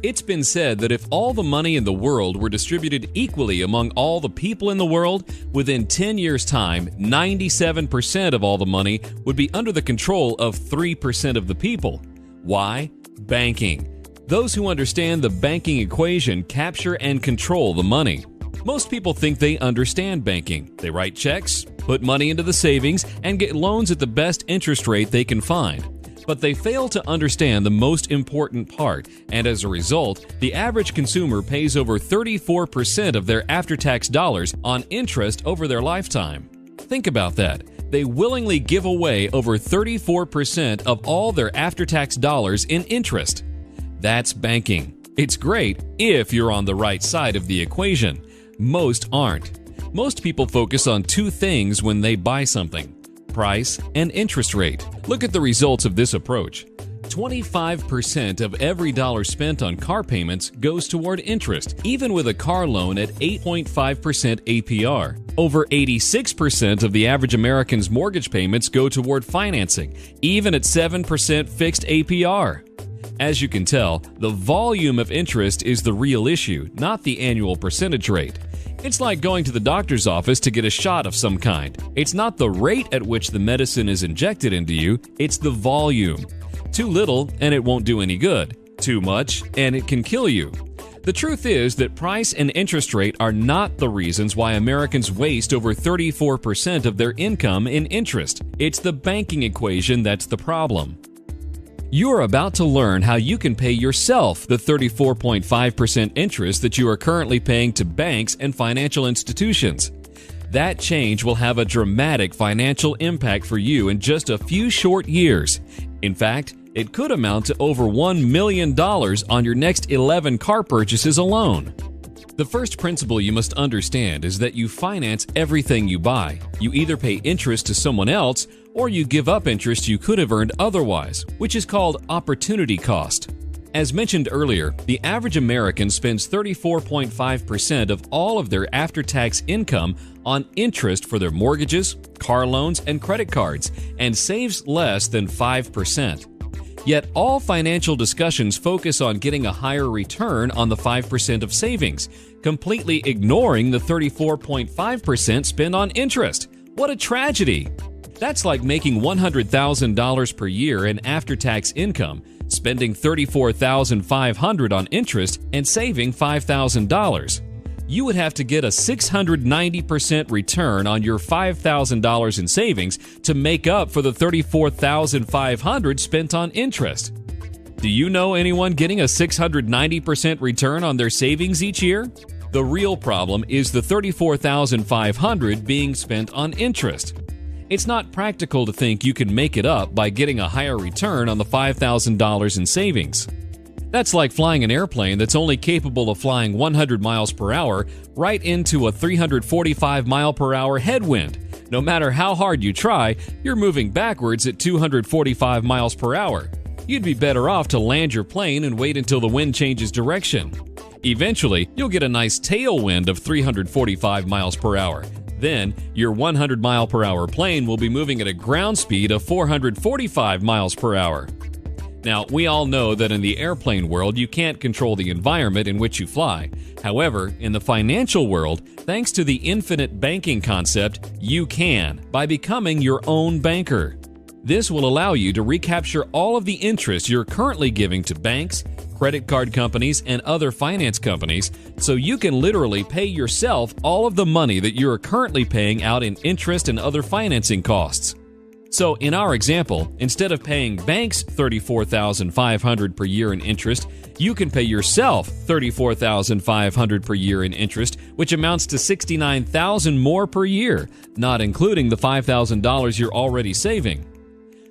It's been said that if all the money in the world were distributed equally among all the people in the world, within 10 years' time, 97% of all the money would be under the control of 3% of the people. Why? Banking. Those who understand the banking equation capture and control the money. Most people think they understand banking. They write checks, put money into the savings, and get loans at the best interest rate they can find. But they fail to understand the most important part, and as a result, the average consumer pays over 34% of their after-tax dollars on interest over their lifetime. Think about that. They willingly give away over 34% of all their after-tax dollars in interest. That's banking. It's great if you're on the right side of the equation. Most aren't. Most people focus on two things when they buy something: price and interest rate. Look at the results of this approach. 25% of every dollar spent on car payments goes toward interest, even with a car loan at 8.5% APR. Over 86% of the average American's mortgage payments go toward financing, even at 7% fixed APR. As you can tell, the volume of interest is the real issue, not the annual percentage rate. It's like going to the doctor's office to get a shot of some kind. It's not the rate at which the medicine is injected into you, it's the volume. Too little and it won't do any good. Too much and it can kill you. The truth is that price and interest rate are not the reasons why Americans waste over 34% of their income in interest. It's the banking equation that's the problem. You are about to learn how you can pay yourself the 34.5% interest that you are currently paying to banks and financial institutions. That change will have a dramatic financial impact for you in just a few short years. In fact, it could amount to over $1 million on your next 11 car purchases alone. The first principle you must understand is that you finance everything you buy. You either pay interest to someone else or you give up interest you could have earned otherwise, which is called opportunity cost. As mentioned earlier, the average American spends 34.5% of all of their after-tax income on interest for their mortgages, car loans, and credit cards, and saves less than 5%. Yet all financial discussions focus on getting a higher return on the 5% of savings, completely ignoring the 34.5% spent on interest. What a tragedy! That's like making $100,000 per year in after-tax income, spending $34,500 on interest, and saving $5,000. You would have to get a 690% return on your $5,000 in savings to make up for the $34,500 spent on interest. Do you know anyone getting a 690% return on their savings each year? The real problem is the $34,500 being spent on interest. It's not practical to think you can make it up by getting a higher return on the $5,000 in savings. That's like flying an airplane that's only capable of flying 100 miles per hour right into a 345 mile per hour headwind. No matter how hard you try, you're moving backwards at 245 miles per hour. You'd be better off to land your plane and wait until the wind changes direction. Eventually, you'll get a nice tailwind of 345 miles per hour. Then, your 100 mile per hour plane will be moving at a ground speed of 445 miles per hour. Now, we all know that in the airplane world, you can't control the environment in which you fly. However, in the financial world, thanks to the infinite banking concept, you can, by becoming your own banker. This will allow you to recapture all of the interest you're currently giving to banks, credit card companies, and other finance companies, so you can literally pay yourself all of the money that you are currently paying out in interest and other financing costs. So in our example, instead of paying banks $34,500 per year in interest, you can pay yourself $34,500 per year in interest, which amounts to $69,000 more per year, not including the $5,000 you're already saving.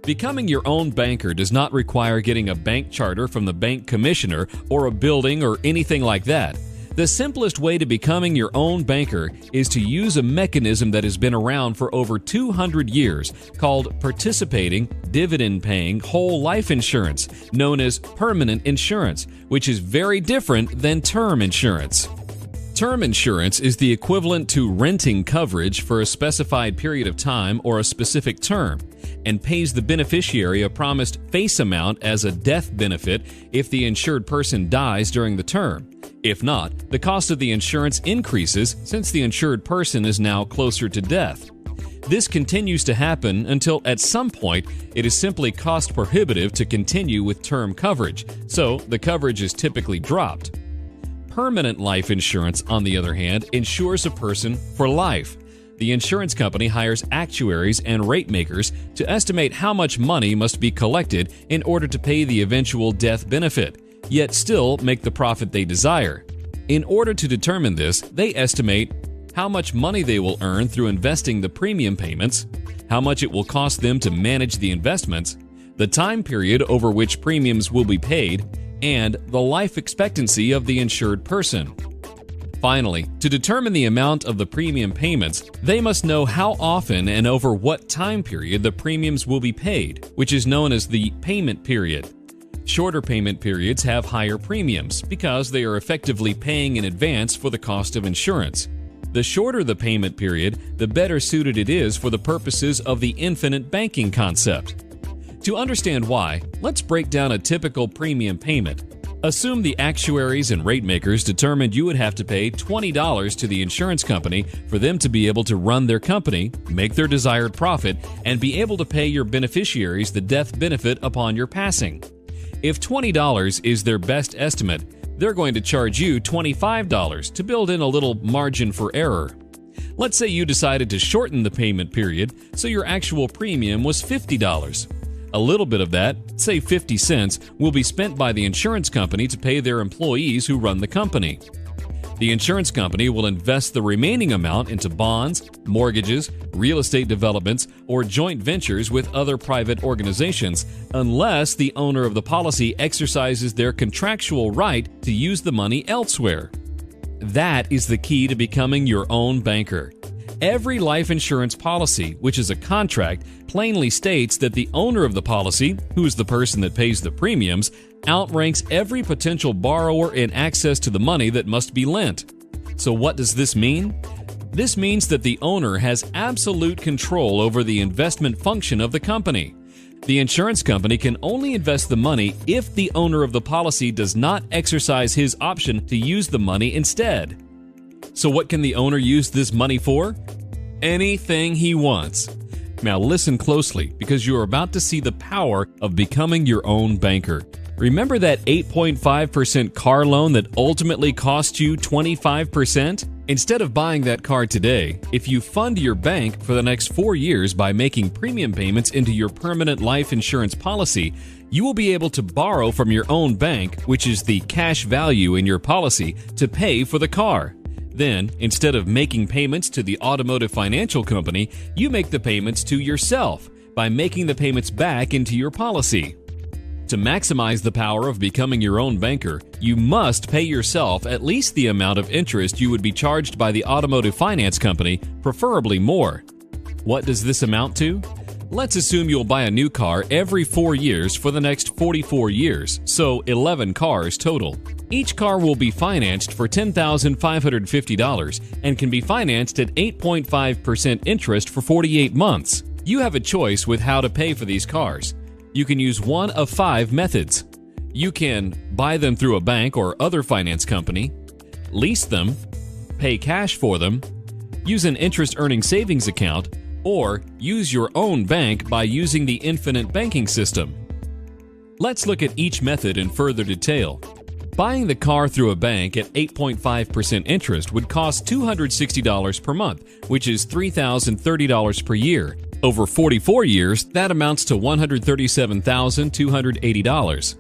Becoming your own banker does not require getting a bank charter from the bank commissioner or a building or anything like that. The simplest way to becoming your own banker is to use a mechanism that has been around for over 200 years called participating, dividend-paying whole life insurance, known as permanent insurance, which is very different than term insurance. Term insurance is the equivalent to renting coverage for a specified period of time or a specific term. and pays the beneficiary a promised face amount as a death benefit if the insured person dies during the term. If not, the cost of the insurance increases since the insured person is now closer to death. This continues to happen until at some point it is simply cost prohibitive to continue with term coverage, so the coverage is typically dropped. Permanent life insurance, on the other hand, insures a person for life. The insurance company hires actuaries and rate makers to estimate how much money must be collected in order to pay the eventual death benefit, yet still make the profit they desire. In order to determine this, they estimate how much money they will earn through investing the premium payments, how much it will cost them to manage the investments, the time period over which premiums will be paid, and the life expectancy of the insured person. Finally, to determine the amount of the premium payments, they must know how often and over what time period the premiums will be paid, which is known as the payment period. Shorter payment periods have higher premiums because they are effectively paying in advance for the cost of insurance. The shorter the payment period, the better suited it is for the purposes of the infinite banking concept. To understand why, let's break down a typical premium payment. Assume the actuaries and rate makers determined you would have to pay $20 to the insurance company for them to be able to run their company, make their desired profit, and be able to pay your beneficiaries the death benefit upon your passing. If $20 is their best estimate, they're going to charge you $25 to build in a little margin for error. Let's say you decided to shorten the payment period, so your actual premium was $50. A little bit of that, say 50 cents, will be spent by the insurance company to pay their employees who run the company. The insurance company will invest the remaining amount into bonds, mortgages, real estate developments, or joint ventures with other private organizations, unless the owner of the policy exercises their contractual right to use the money elsewhere. That is the key to becoming your own banker. Every life insurance policy, which is a contract, plainly states that the owner of the policy, who is the person that pays the premiums, outranks every potential borrower in access to the money that must be lent. So what does this mean? This means that the owner has absolute control over the investment function of the company. The insurance company can only invest the money if the owner of the policy does not exercise his option to use the money instead. So what can the owner use this money for? Anything he wants. Now listen closely, because you are about to see the power of becoming your own banker. Remember that 8.5% car loan that ultimately cost you 25%? Instead of buying that car today, if you fund your bank for the next 4 years by making premium payments into your permanent life insurance policy, you will be able to borrow from your own bank, which is the cash value in your policy, to pay for the car. Then, instead of making payments to the automotive financial company, you make the payments to yourself by making the payments back into your policy. To maximize the power of becoming your own banker, you must pay yourself at least the amount of interest you would be charged by the automotive finance company, preferably more. What does this amount to? Let's assume you'll buy a new car every 4 years for the next 44 years, so 11 cars total. Each car will be financed for $10,550 and can be financed at 8.5% interest for 48 months. You have a choice with how to pay for these cars. You can use one of 5 methods. You can buy them through a bank or other finance company, lease them, pay cash for them, use an interest-earning savings account, or use your own bank by using the infinite banking system. Let's look at each method in further detail. Buying the car through a bank at 8.5% interest would cost $260 per month, which is $3,030 per year. Over 44 years, that amounts to $137,280.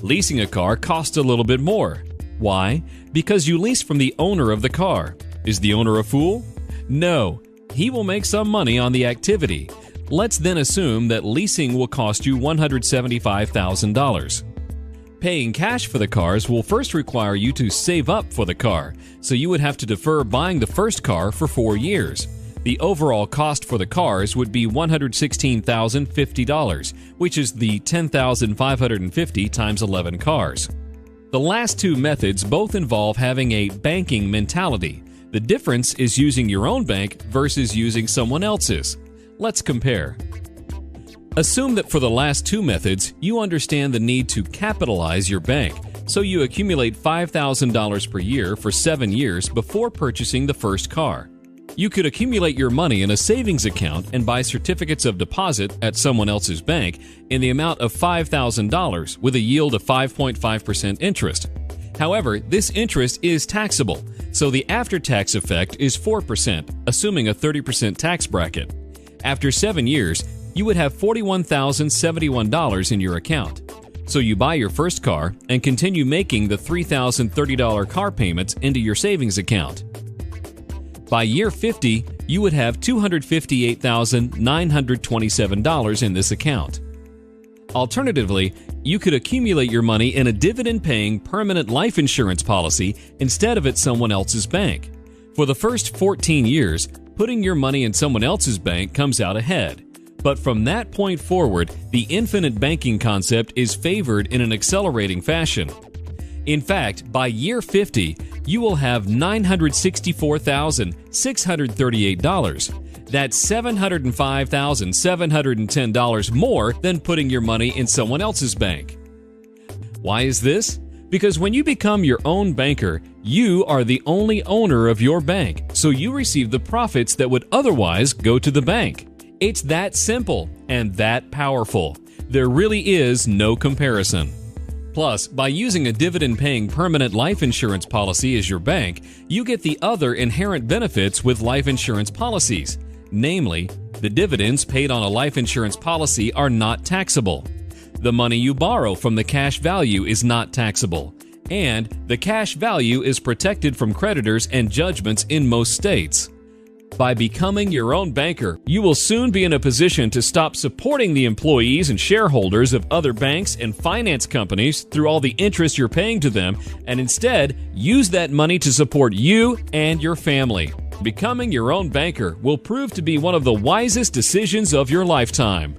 Leasing a car costs a little bit more. Why? Because you lease from the owner of the car. Is the owner a fool? No. He will make some money on the activity. Let's then assume that leasing will cost you $175,000. Paying cash for the cars will first require you to save up for the car, so you would have to defer buying the first car for 4 years. The overall cost for the cars would be $116,050, which is the $10,550 times 11 cars. The last 2 methods both involve having a banking mentality. The difference is using your own bank versus using someone else's. Let's compare. Assume that for the last two methods, you understand the need to capitalize your bank, so you accumulate $5,000 per year for 7 years before purchasing the first car. You could accumulate your money in a savings account and buy certificates of deposit at someone else's bank in the amount of $5,000 with a yield of 5.5% interest. However, this interest is taxable, so the after-tax effect is 4%, assuming a 30% tax bracket. After 7 years, you would have $41,071 in your account. So you buy your first car and continue making the $3,030 car payments into your savings account. By year 50, you would have $258,927 in this account. Alternatively, you could accumulate your money in a dividend-paying permanent life insurance policy instead of at someone else's bank. For the first 14 years, putting your money in someone else's bank comes out ahead. But from that point forward, the infinite banking concept is favored in an accelerating fashion. In fact, by year 50, you will have $964,638. That's $705,710 more than putting your money in someone else's bank. Why is this? Because when you become your own banker, you are the only owner of your bank, so you receive the profits that would otherwise go to the bank. It's that simple and that powerful. There really is no comparison. Plus, by using a dividend-paying permanent life insurance policy as your bank, you get the other inherent benefits with life insurance policies. Namely, the dividends paid on a life insurance policy are not taxable. The money you borrow from the cash value is not taxable. And the cash value is protected from creditors and judgments in most states. By becoming your own banker, you will soon be in a position to stop supporting the employees and shareholders of other banks and finance companies through all the interest you're paying to them, and instead use that money to support you and your family. Becoming your own banker will prove to be one of the wisest decisions of your lifetime.